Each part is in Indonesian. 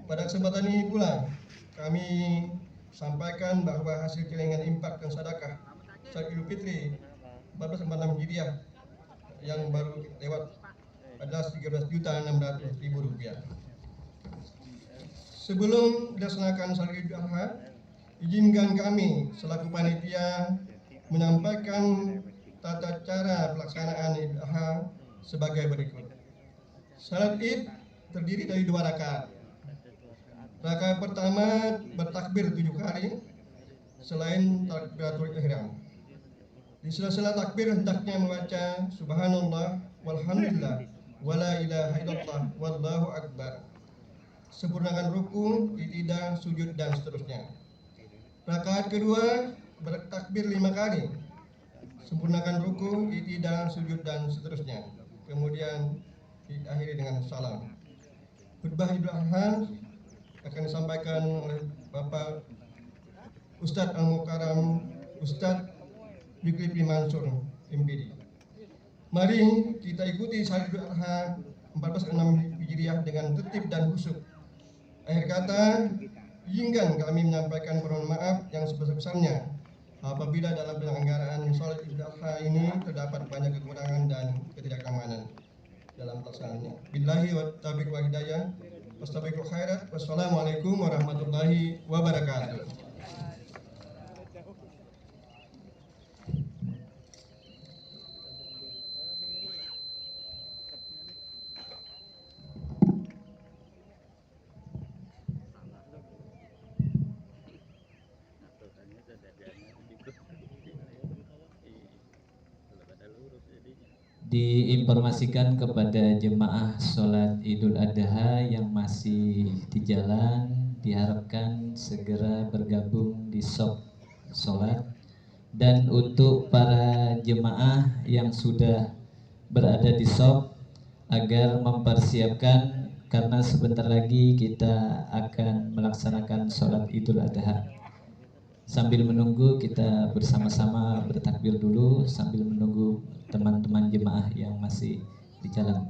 Pada kesempatan ini pula kami sampaikan bahwa hasil celengan infak dan sedekah saat Idul Fitri 1446 Hijriah yang baru lewat adalah Rp13.600.000. Sebelum dilaksanakan salat Idul Adha, izinkan kami selaku panitia menyampaikan tata cara pelaksanaan Idul Adha sebagai berikut. Salat Id terdiri dari 2 rakaat. Rakaat pertama bertakbir 7 kali selain takbiratul ihram. Di sela-sela takbir hendaknya membaca subhanallah walhamdulillah wala ilaha illallah wallahu akbar. Sempurnakan ruku, i'tidal, sujud dan seterusnya. Rakaat kedua bertakbir 5 kali. Sempurnakan ruku, i'tidal, sujud dan seterusnya. Kemudian diakhiri dengan salam. Khutbah Idul Adha akan disampaikan oleh Bapak Ustadz Al-Mukarram Ustadz Zulkifli Mansur MPD. Mari kita ikuti salat Idul Adha 1446 Hijriah dengan tertib dan khusyuk. Akhir kata, izinkan kami menyampaikan permohonan maaf yang sebesar-besarnya apabila dalam penyelenggaraan salat Idul Adha ini terdapat banyak kekurangan dan ketidakamanan dalam pelaksanaannya. Billahi wa taufiq wal hidayah. Wastabiqul khairat. Wassalamualaikum warahmatullahi wabarakatuh. Diinformasikan kepada jemaah sholat Idul Adha yang masih di jalan, diharapkan segera bergabung di shop sholat. Dan untuk para jemaah yang sudah berada di shop, agar mempersiapkan karena sebentar lagi kita akan melaksanakan sholat Idul Adha. Sambil menunggu kita bersama-sama bertakbir dulu sambil menunggu teman-teman jemaah yang masih di jalan.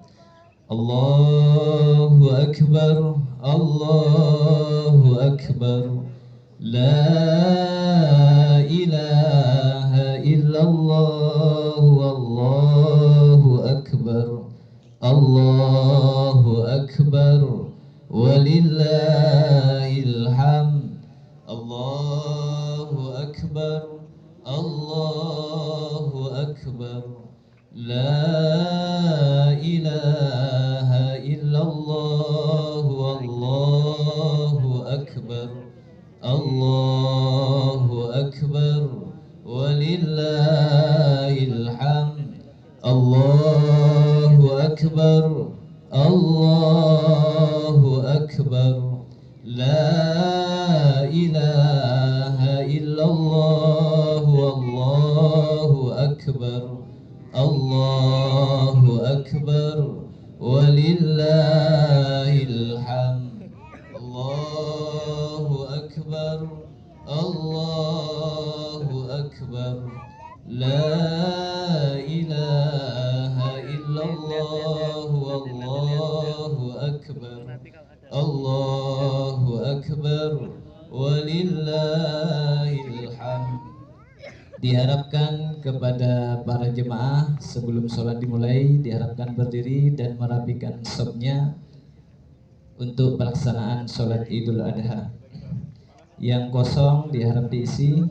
Allahu Akbar, Allahu Akbar, La ilaha illallah, Allahu Akbar, Allahu Akbar, walillahil hamd. Allahu Akbar, Allahu Akbar, La ilaha illallah, Allahu Akbar, Allahu Akbar, walillahil hamd. Allahu Akbar, Allahu Akbar, La ilaha illallah, Allahu Akbar, Allahu Akbar, walillahil hamd. Allahu Akbar, Allahu Akbar, La ilaha illallah, Allahu Akbar, Allahu Akbar, walillahil hamd. Diharapkan kepada para jemaah sebelum sholat dimulai diharapkan berdiri dan merapikan shopnya untuk pelaksanaan sholat Idul Adha. Yang kosong diharap diisi.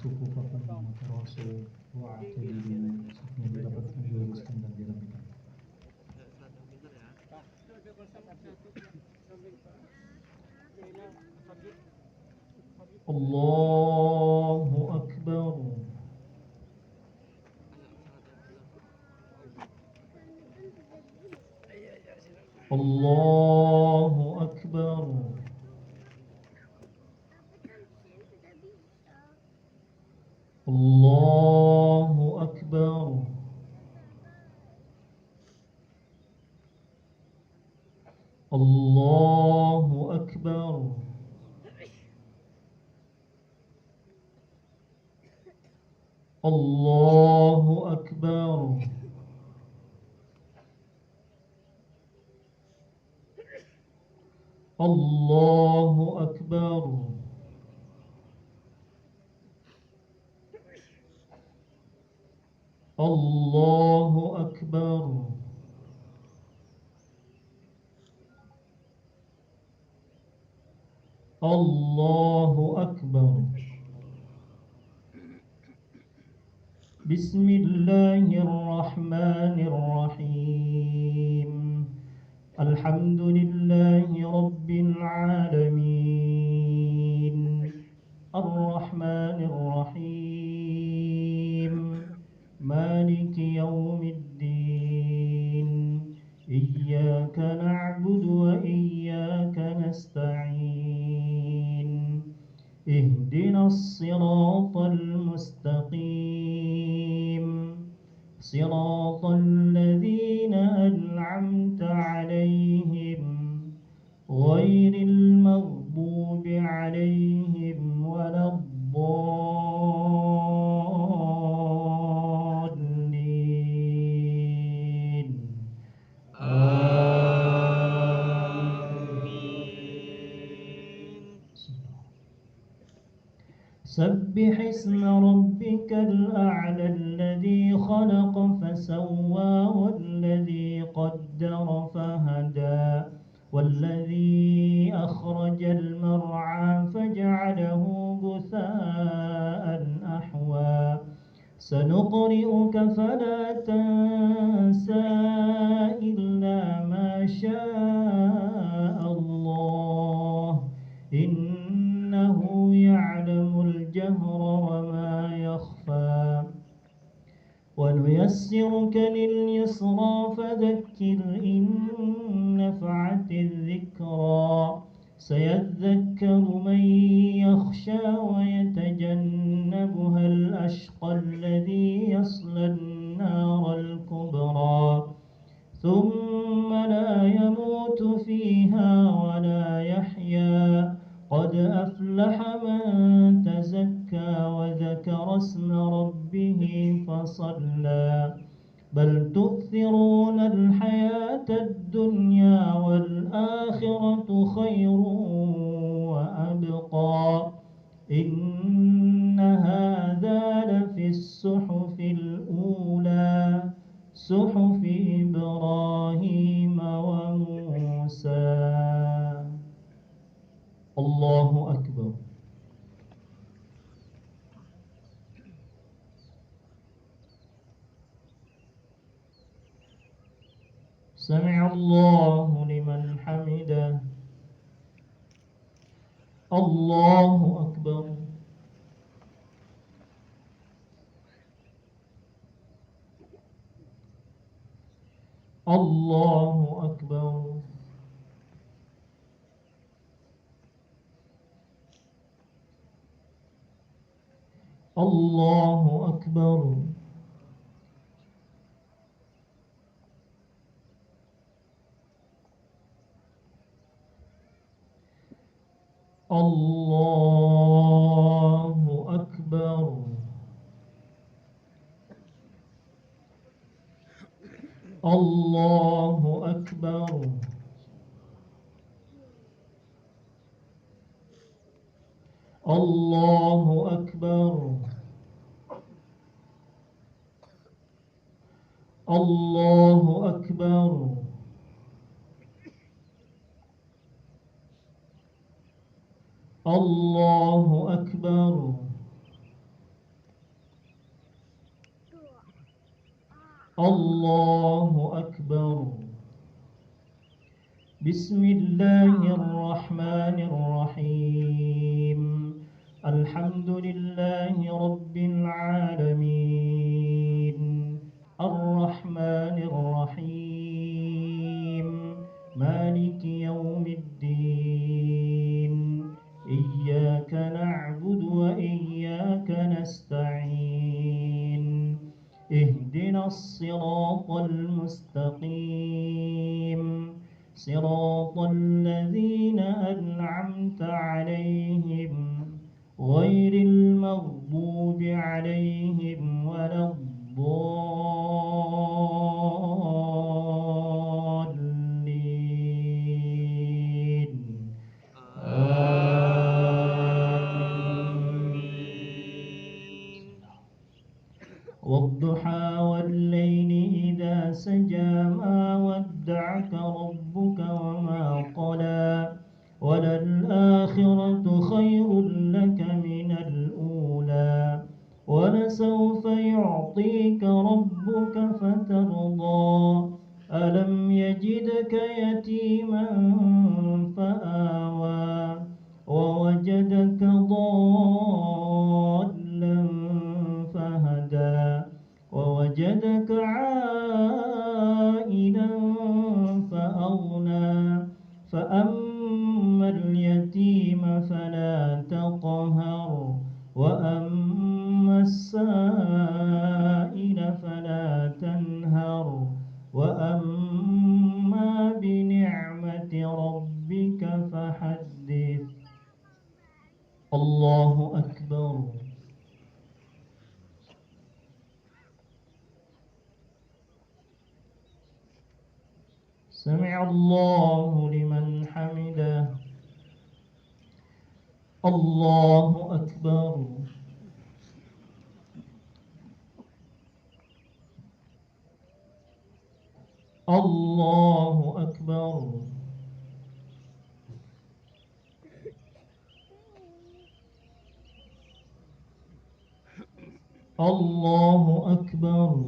Sufufakan Rasul wa'tadilu, safnya didapatkan, diluruskan dan dirapikan. Allahu Akbar. Allahu Akbar. الله أكبر. الله أكبر. الله أكبر. الله أكبر. الله أكبر. الله أكبر. بسم الله الرحمن الرحيم. الحمد لله رب العالمين. الرحمن الرحيم. مالك يوم الدين. إياك نعبد وإياك نستعين. اهدنا الصراط المستقيم. صراط الذين أنعمت عليهم غير المغضوب عليهم ولا الضالين. سبح اسم ربك الأعلى الذي خلق فسوى والذي قدر فهدى والذي أخرج المرعى فجعله غثاء أحوى سنقرئك فلا تنسى إلا ما شاء الله إنه يعلم الجهر وما يخفى ونيسرك لليسرى فذكر إن نفعت الذكرى سيذكر من يخشى ويتجنبها الأشقى الذي يصلى النار الكبرى ثم لا يموت فيها ولا يحيا قد أفلح من تزكى وذكر اسم ربه فصلى بل تؤثرون الحياة الدنيا والآخرة خير وأبقى إن هذا لفي الصحف الأولى صحف إبراهيم وموسى. الله أكبر. سمع الله لمن حمده. الله أكبر. الله أكبر. الله أكبر. الله أكبر. الله أكبر. الله أكبر. الله أكبر. الله أكبر. الله أكبر. بسم الله الرحمن الرحيم. الحمد لله رب العالمين. الرحمن الرحيم. مالك يوم الدين. إياك نعبد وإياك نستعين اهدنا الصراط المستقيم صراط الذين أنعمت عليهم غير المغضوب عليهم ولا الضالين آمين. والضحى والليل إذا سجى ما ودعك ربك وما قلى وللآخرة خير لك من الأولى ولسوف يعطيك ربك فترضى ألم يجدك يتيما فآوى ووجدك ضالا فهدى ووجدك عائلا فأغنى فأما اليتيم فلا تقهر وأما السائل فلا تنهر وأما بنعمة ربك فحدث. الله أكبر. سمع الله لمن حمده. الله أكبر. الله أكبر. الله أكبر.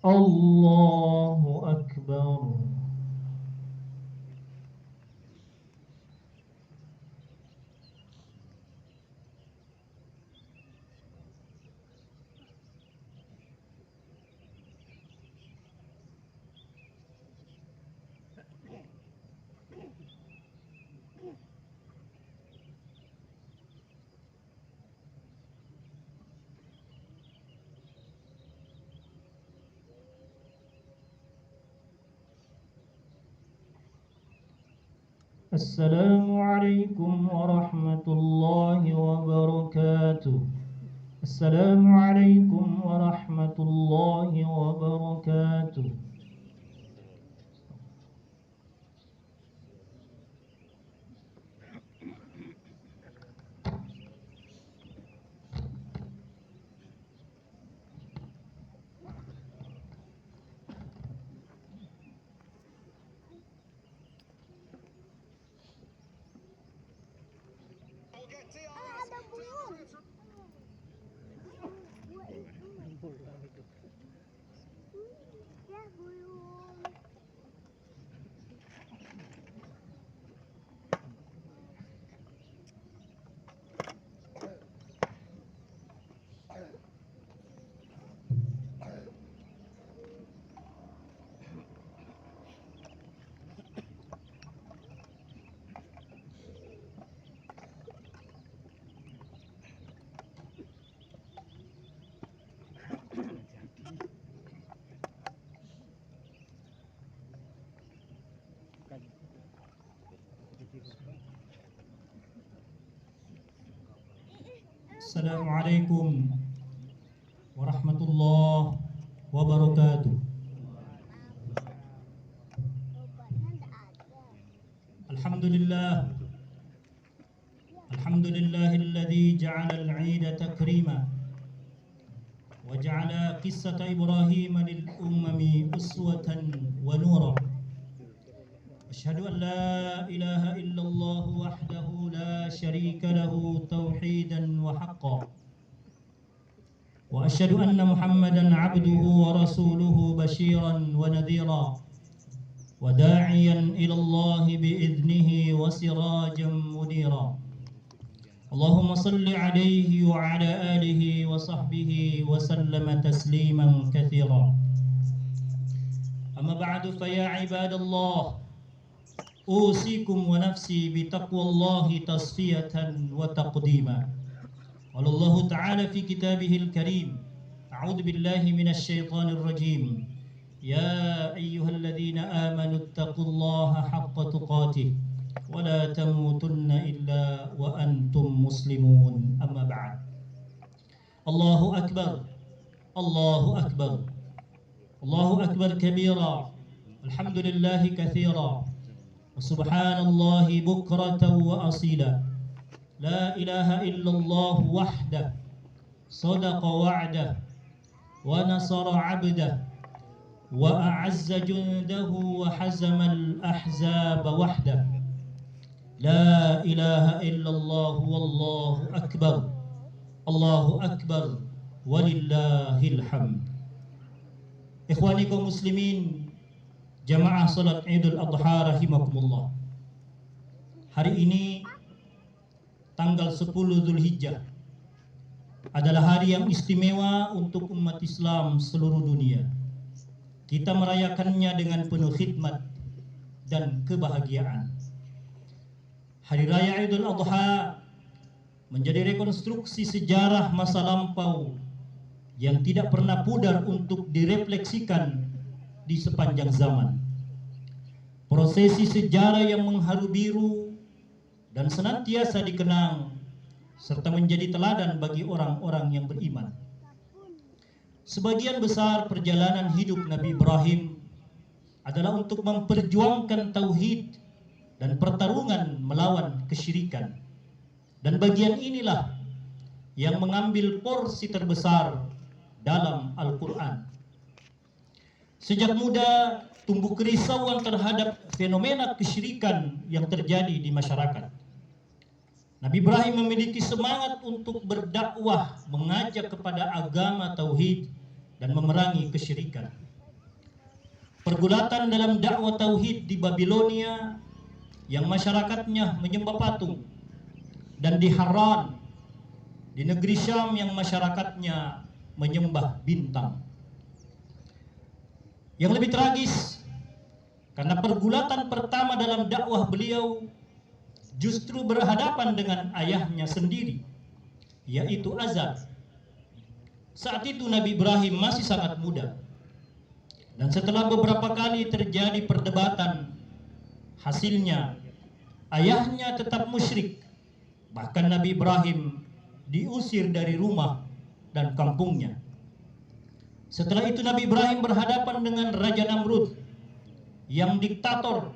الله أكبر. السلام عليكم ورحمة الله وبركاته. السلام عليكم ورحمة الله وبركاته. Assalamualaikum warahmatullahi wabarakatuh. Alhamdulillah. Alhamdulillahilladzi ja'ala al-'ida takrima wa ja'ala qissata Ibrahim lil ummami uswatan wa nura. أشهد أن لا إله إلا الله وحده لا شريك له توحيدا وحقا وأشهد أن محمدا عبده ورسوله بشيرا ونذيرا وداعيا إلى الله بإذنه وسراجا منيرا اللهم صل عليه وعلى آله وصحبه وسلم تسليما كثيرا أما بعد فيا عباد الله أوصيكم ونفسي بتقوى الله تصفية وتقديما. قال الله تعالى في كتابه الكريم: أعوذ بالله من الشيطان الرجيم، يا أيها الذين آمنوا اتقوا الله حق تقاته ولا تموتن إلا وأنتم مسلمون. أما بعد. الله أكبر، الله أكبر، الله أكبر كبيرا، الحمد لله كثيرا، وسبحان الله بكرة وأصيلا. لا إله إلا الله وحده صدق وعده ونصر عبده وأعز جنده وحزم الأحزاب وحده. لا إله إلا الله والله أكبر، الله أكبر ولله الحمد. Ikhwani kaum muslimin, jamaah salat Idul Adha rahimakumullah. Hari ini tanggal 10 Zulhijjah adalah hari yang istimewa untuk umat Islam seluruh dunia. Kita merayakannya dengan penuh khidmat dan kebahagiaan. Hari Raya Idul Adha menjadi rekonstruksi sejarah masa lampau yang tidak pernah pudar untuk direfleksikan di sepanjang zaman. Prosesi sejarah yang mengharu biru dan senantiasa dikenang serta menjadi teladan bagi orang-orang yang beriman. Sebagian besar perjalanan hidup Nabi Ibrahim adalah untuk memperjuangkan tauhid dan pertarungan melawan kesyirikan. Dan bagian inilah yang mengambil porsi terbesar dalam Al-Quran. Sejak muda tumbuh kerisauan terhadap fenomena kesyirikan yang terjadi di masyarakat. Nabi Ibrahim memiliki semangat untuk berdakwah, mengajak kepada agama tauhid dan memerangi kesyirikan. Pergulatan dalam dakwah tauhid di Babilonia yang masyarakatnya menyembah patung, dan di Haran di negeri Syam yang masyarakatnya menyembah bintang. Yang lebih tragis, karena pergulatan pertama dalam dakwah beliau justru berhadapan dengan ayahnya sendiri, yaitu Azar. Saat itu Nabi Ibrahim masih sangat muda, dan setelah beberapa kali terjadi perdebatan, hasilnya ayahnya tetap musyrik. Bahkan Nabi Ibrahim diusir dari rumah dan kampungnya. Setelah itu Nabi Ibrahim berhadapan dengan Raja Namrud yang diktator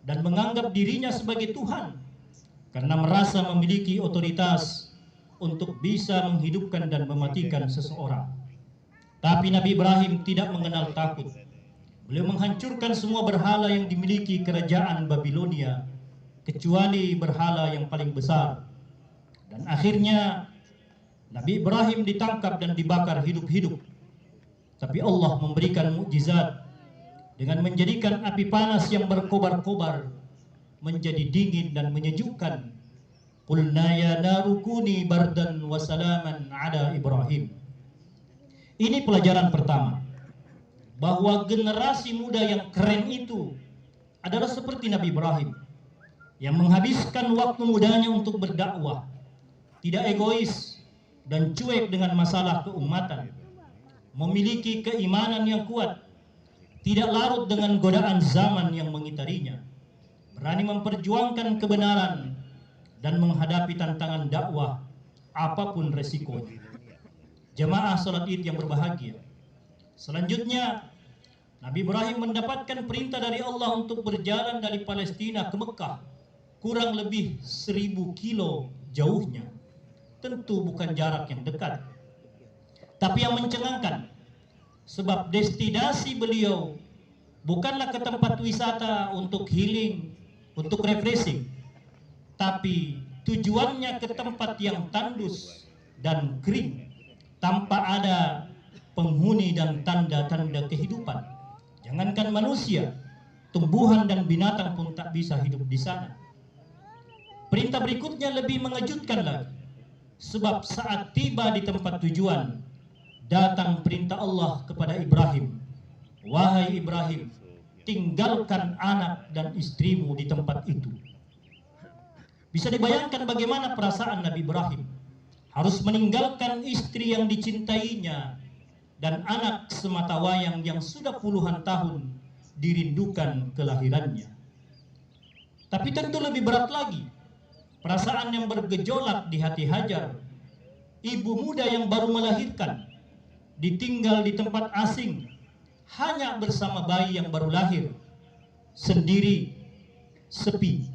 dan menganggap dirinya sebagai Tuhan karena merasa memiliki otoritas untuk bisa menghidupkan dan mematikan seseorang. Tapi Nabi Ibrahim tidak mengenal takut. Beliau menghancurkan semua berhala yang dimiliki kerajaan Babilonia, kecuali berhala yang paling besar. Dan akhirnya Nabi Ibrahim ditangkap dan dibakar hidup-hidup. Tapi Allah memberikan mukjizat dengan menjadikan api panas yang berkobar-kobar menjadi dingin dan menyejukkan. Qulna ya naru kuni bardan wa salaman ala Ibrahim. Ini pelajaran pertama, bahwa generasi muda yang keren itu adalah seperti Nabi Ibrahim yang menghabiskan waktu mudanya untuk berdakwah, tidak egois dan cuek dengan masalah keumatan, memiliki keimanan yang kuat, tidak larut dengan godaan zaman yang mengitarinya, berani memperjuangkan kebenaran dan menghadapi tantangan dakwah apapun resikonya. Jamaah salat Id yang berbahagia, selanjutnya Nabi Ibrahim mendapatkan perintah dari Allah untuk berjalan dari Palestina ke Mekah, kurang lebih 1000 kilo jauhnya. Tentu bukan jarak yang dekat, tapi yang mencengangkan, sebab destinasi beliau bukanlah ke tempat wisata untuk healing, untuk refreshing, tapi tujuannya ke tempat yang tandus dan kering, tanpa ada penghuni dan tanda-tanda kehidupan. Jangankan manusia, tumbuhan dan binatang pun tak bisa hidup di sana. Perintah berikutnya lebih mengejutkan lagi, sebab saat tiba di tempat tujuan, datang perintah Allah kepada Ibrahim wahai Ibrahim, tinggalkan anak dan istrimu di tempat itu. Bisa dibayangkan bagaimana perasaan Nabi Ibrahim harus meninggalkan istri yang dicintainya dan anak sematawayang yang sudah puluhan tahun dirindukan kelahirannya. Tapi tentu lebih berat lagi perasaan yang bergejolak di hati Hajar, ibu muda yang baru melahirkan, ditinggal di tempat asing, hanya bersama bayi yang baru lahir, sendiri, sepi,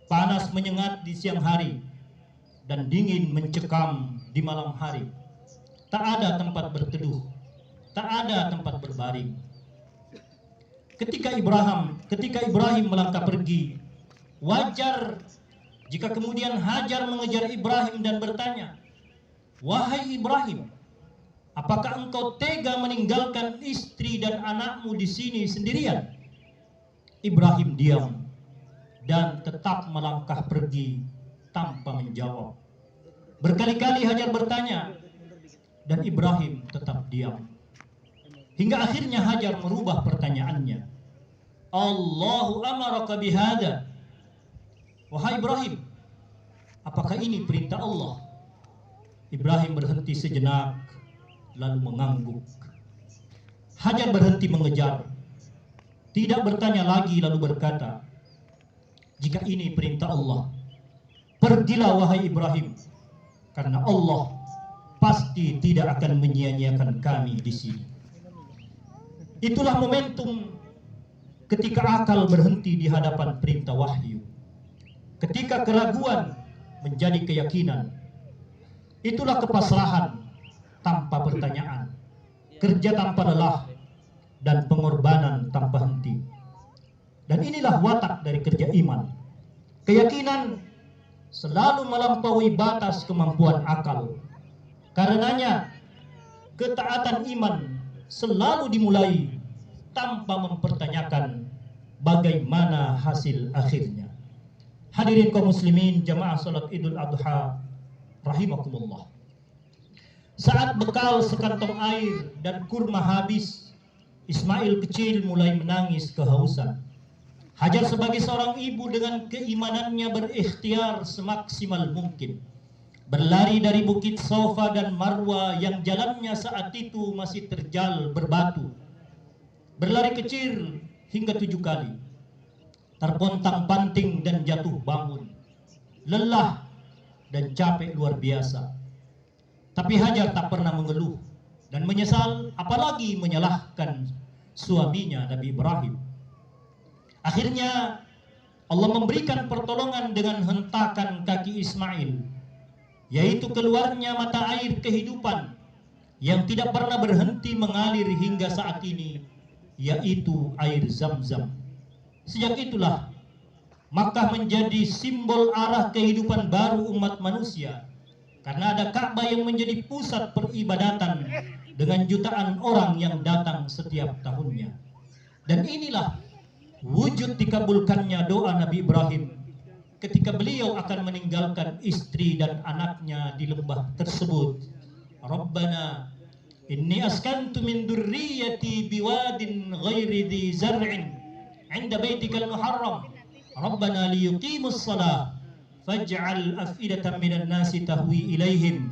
panas menyengat di siang hari, dan dingin mencekam di malam hari. Tak ada tempat berteduh, tak ada tempat berbaring. Ketika Ibrahim melangkah pergi, wajar jika kemudian Hajar mengejar Ibrahim dan bertanya, "Wahai Ibrahim, apakah engkau tega meninggalkan istri dan anakmu di sini sendirian?" Ibrahim diam dan tetap melangkah pergi tanpa menjawab. Berkali-kali Hajar bertanya dan Ibrahim tetap diam. Hingga akhirnya Hajar merubah pertanyaannya. "Allahu amaraka bihada." Wahai Ibrahim, apakah ini perintah Allah? Ibrahim berhenti sejenak lalu mengangguk. Hajar berhenti mengejar, tidak bertanya lagi lalu berkata, "Jika ini perintah Allah, pergilah wahai Ibrahim, karena Allah pasti tidak akan menyia-nyiakan kami di sini." Itulah momentum ketika akal berhenti di hadapan perintah wahyu. Ketika keraguan menjadi keyakinan. Itulah kepasrahan tanpa pertanyaan, kerja tanpa lelah, dan pengorbanan tanpa henti. Dan inilah watak dari kerja iman. Keyakinan selalu melampaui batas kemampuan akal. Karenanya ketaatan iman selalu dimulai tanpa mempertanyakan bagaimana hasil akhirnya. Hadirin kaum muslimin jamaah salat Idul Adha rahimakumullah. Saat bekal sekantong air dan kurma habis, Ismail kecil mulai menangis kehausan. Hajar sebagai seorang ibu dengan keimanannya berikhtiar semaksimal mungkin, berlari dari Bukit Sofa dan Marwa yang jalannya saat itu masih terjal berbatu. Berlari kecil hingga 7 kali, terpontang-panting dan jatuh bangun, lelah dan capek luar biasa. Tapi Hajar tak pernah mengeluh dan menyesal, apalagi menyalahkan suaminya Nabi Ibrahim. Akhirnya Allah memberikan pertolongan dengan hentakan kaki Ismail, yaitu keluarnya mata air kehidupan yang tidak pernah berhenti mengalir hingga saat ini, yaitu air Zam-Zam. Sejak itulah Makkah menjadi simbol arah kehidupan baru umat manusia, karena ada Ka'bah yang menjadi pusat peribadatan dengan jutaan orang yang datang setiap tahunnya. Dan inilah wujud dikabulkannya doa Nabi Ibrahim ketika beliau akan meninggalkan istri dan anaknya di lembah tersebut. Rabbana inni askantu min dzurriyyati biwadin ghairi dzi zar'in 'inda baitikal muharram rabbana liyuqimus shalah faj'al af'idatan minan nasi tahwi ilaihim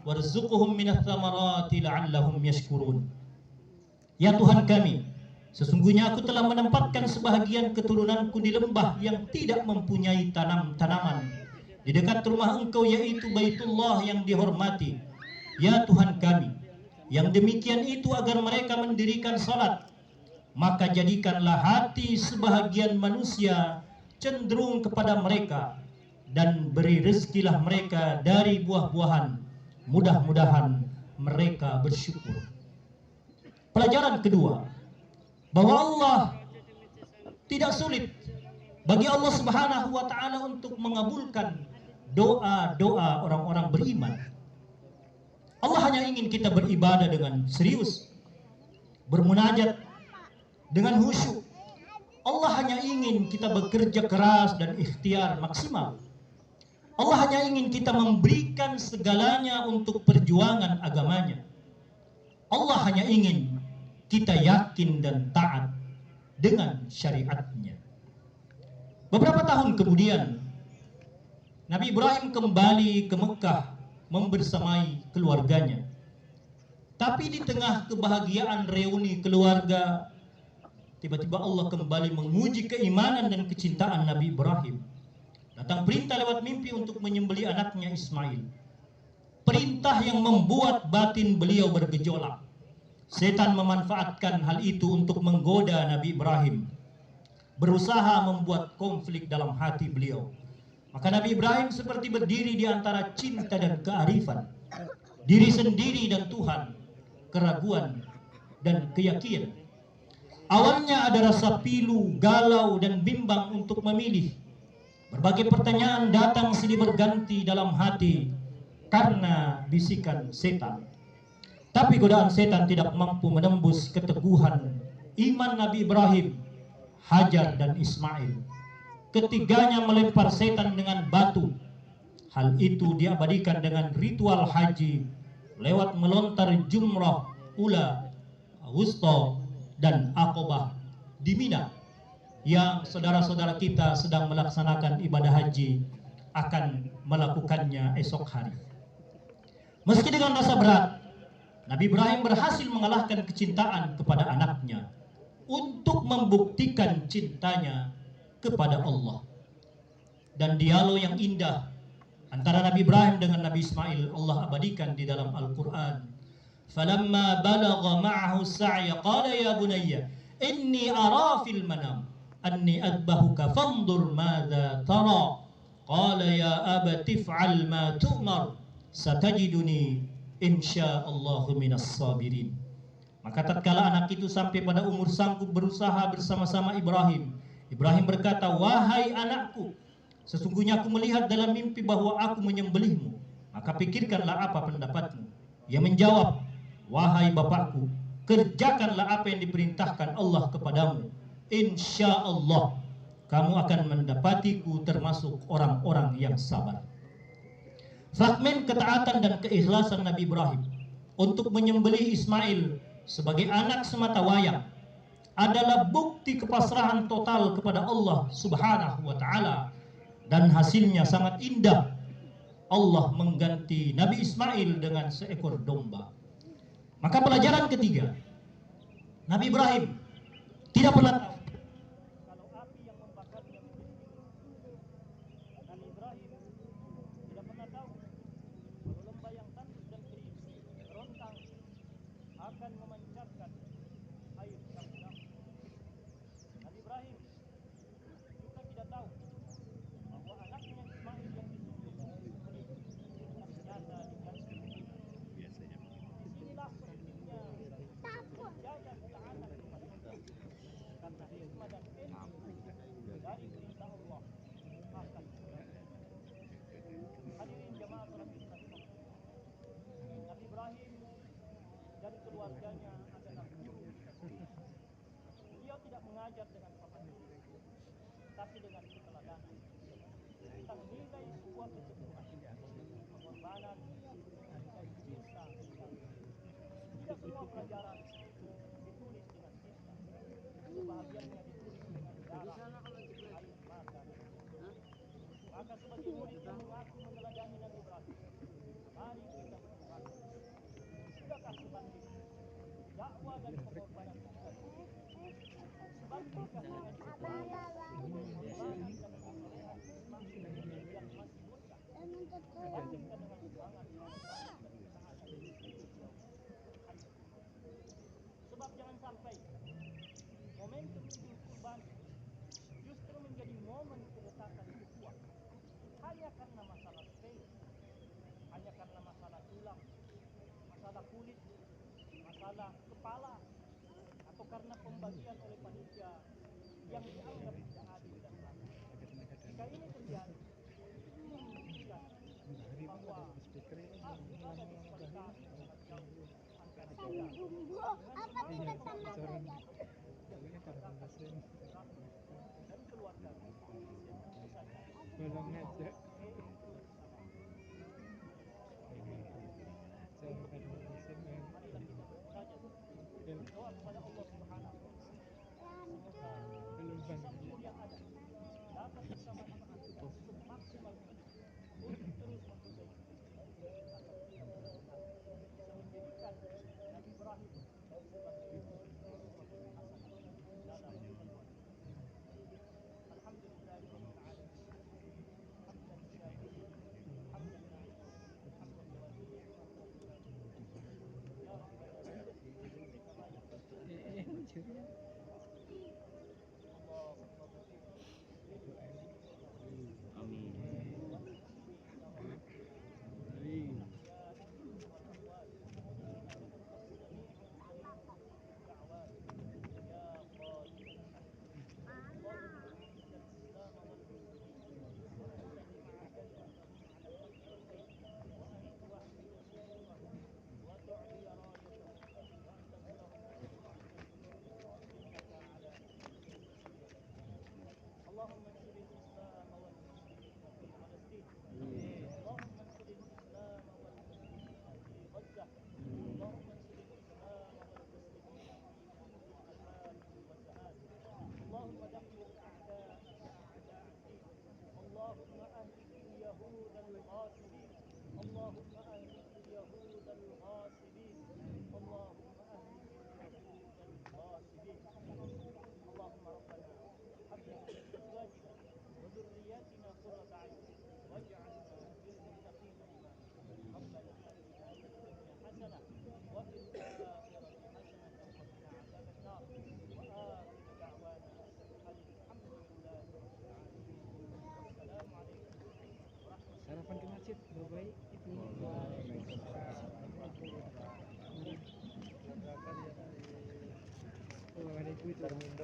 warzuqhum minats thamarati la'allahum yashkurun. Ya Tuhan kami, sesungguhnya aku telah menempatkan sebahagian keturunanku di lembah yang tidak mempunyai tanaman di dekat rumah Engkau, yaitu Baitullah yang dihormati. Ya Tuhan kami, yang demikian itu agar mereka mendirikan salat, maka jadikanlah hati sebahagian manusia cenderung kepada mereka dan beri rezekilah mereka dari buah-buahan. Mudah-mudahan mereka bersyukur. Pelajaran kedua, bahwa Allah tidak sulit bagi Allah Subhanahu wa taala untuk mengabulkan doa-doa orang-orang beriman. Allah hanya ingin kita beribadah dengan serius, bermunajat dengan khusyuk. Allah hanya ingin kita bekerja keras dan ikhtiar maksimal. Allah hanya ingin kita memberikan segalanya untuk perjuangan agamanya. Allah hanya ingin kita yakin dan taat dengan syariatnya. Beberapa tahun kemudian, Nabi Ibrahim kembali ke Mekah membersamai keluarganya. Tapi di tengah kebahagiaan reuni keluarga, tiba-tiba Allah kembali menguji keimanan dan kecintaan Nabi Ibrahim. Datang perintah lewat mimpi untuk menyembelih anaknya Ismail. Perintah yang membuat batin beliau bergejolak. Setan memanfaatkan hal itu untuk menggoda Nabi Ibrahim, berusaha membuat konflik dalam hati beliau. Maka Nabi Ibrahim seperti berdiri di antara cinta dan kearifan, diri sendiri dan Tuhan, keraguan dan keyakinan. Awalnya ada rasa pilu, galau, dan bimbang untuk memilih. Berbagai pertanyaan datang silih berganti dalam hati karena bisikan setan. Tapi godaan setan tidak mampu menembus keteguhan iman Nabi Ibrahim, Hajar, dan Ismail. Ketiganya melempar setan dengan batu. Hal itu diabadikan dengan ritual haji lewat melontar jumrah, ula, wusta, dan aqobah di Mina, yang saudara-saudara kita sedang melaksanakan ibadah haji akan melakukannya esok hari. Meski dengan rasa berat, Nabi Ibrahim berhasil mengalahkan kecintaan kepada anaknya untuk membuktikan cintanya kepada Allah. Dan dialog yang indah antara Nabi Ibrahim dengan Nabi Ismail Allah abadikan di dalam Al-Quran. Falamma balagha ma'ahu as-sa'ya qala ya bunayya inni ara fil manam anni adbahuka fanzur madza tara qala ya abati if'al ma tu'mar satajiduni insyaallahu minas sabirin. Maka tatkala anak itu sampai pada umur sanggup berusaha bersama-sama Ibrahim, Ibrahim berkata, wahai anakku, sesungguhnya aku melihat dalam mimpi bahwa aku menyembelihmu, maka pikirkanlah apa pendapatmu. Ia menjawab, wahai bapakku, kerjakanlah apa yang diperintahkan Allah kepadamu. Insya Allah kamu akan mendapatiku termasuk orang-orang yang sabar. Fragmen ketaatan dan keikhlasan Nabi Ibrahim untuk menyembelih Ismail sebagai anak sematawayang adalah bukti kepasrahan total kepada Allah Subhanahu wa Ta'ala, dan hasilnya sangat indah. Allah mengganti Nabi Ismail dengan seekor domba. Maka pelajaran ketiga, Nabi Ibrahim tidak pernah tahu kalau api yang membakarnya menjadi hidup. Nabi Ibrahim tidak pernah tahu kalau lembah yang tandus dan kering berontang akan memancarkan air syam-syam. Nabi Ibrahim juga tidak tahu bahwa anaknya Ismail yang disuruh disembelih ternyata diganti. Disinilah pentingnya menjaga ketaatan kepada Allah, karena hikmah dan ilmu dari perintah Allah akan hadirin jamaah salat Islam. Nabi Ibrahim dan keluarganya adalah guru kita semua. Beliau tidak mengajar dengan papan tulis, tapi dengan keteladanan tentang nilai sebuah keteguhan, pengorbanan, dan cinta. Tidak semua pelajaran ditulis dengan cinta, sebahagiannya ditulis dengan darah, air mata. Maka sebagai murid yang mengaku meneladani Nabi Ibrahim, mari kita bertanya, sudahkah sebanding dakwah dan pengorbanan kita? Sebandingkah dengan pengorbanan dan kesolehan Ismail yang masih bocah? Sebandingkah dengan semangat pengorbanan dan ketaatan beliau? Sebab jangan sampai momentum Idul Kurban justru menjadi momen keretakan ukhuwah hanya karena masalah sepele, hanya karena masalah tulang, masalah kulit, masalah kepala, atau karena pembagian oleh panitia yang dianggap tidak adil dan salah. Jika ini terjadi, ini menunjukkan bahwa harus ada diskualitas sangat jauh antara kita dengan dan keluarga belum ngajak marilah kita bertanya berdoa kepada Allah Subhanahu wa taala. Semoga seluruh yang ada dapat kita manfaatkan semaksimal mungkin untuk terus memperbaiki agar kita benar-benar bisa menjadikan Nabi Ibrahim sebagai uswatun hasanah dalam kehidupan. Alhamdulillahirabbil alamin. Hamdan syakirin, hamdan na'iman, hamdan yuwafi ni'matahu wa yukafi. Ya Rabbana bihamdika kama yanbaghi. Allahumma barik lil muslimina wal muslimat wal mu'minina wal mu'minat al-ahya'i minhum wal amwat innaka sami'un qaribun mujibud da'wat ya qadibal hajat. Allahumma a'izz al-islam wal muslimin wa adhim a'da'ahum 'ala al-haqqi wal khair wa an tuwahhid sufufahum wa tu'li rayatahum wa an tansurahum bi-nasrika innaka 'ala kulli shay'in qadir. اللهم انصر الإسلام والمسلمين في فلسطين. اللهم انصر الإسلام والمسلمين في غزة. اللهم انصر الإسلام والمسلمين في كل مكان وزمان. اللهم دمر أعداءك أعداء الدين. اللهم أهلك اليهود الغاصبين. اللهم أهلك اليهود الغاصبين. اللهم أهلك اليهود الغاصبين. اللهم ربنا هب لنا من ازواجنا وذرياتنا قرة اعين واجعلنا للمتقين اماما. ربنا اتنا في الدنيا حسنه وفي الاخره حسنه وقنا عذاب النار. واخر دعوانا ان الحمد لله رب العالمين والسلام عليكم ورحمه الله. Sarapan ke masjid, baik itu. Oh, ada itu.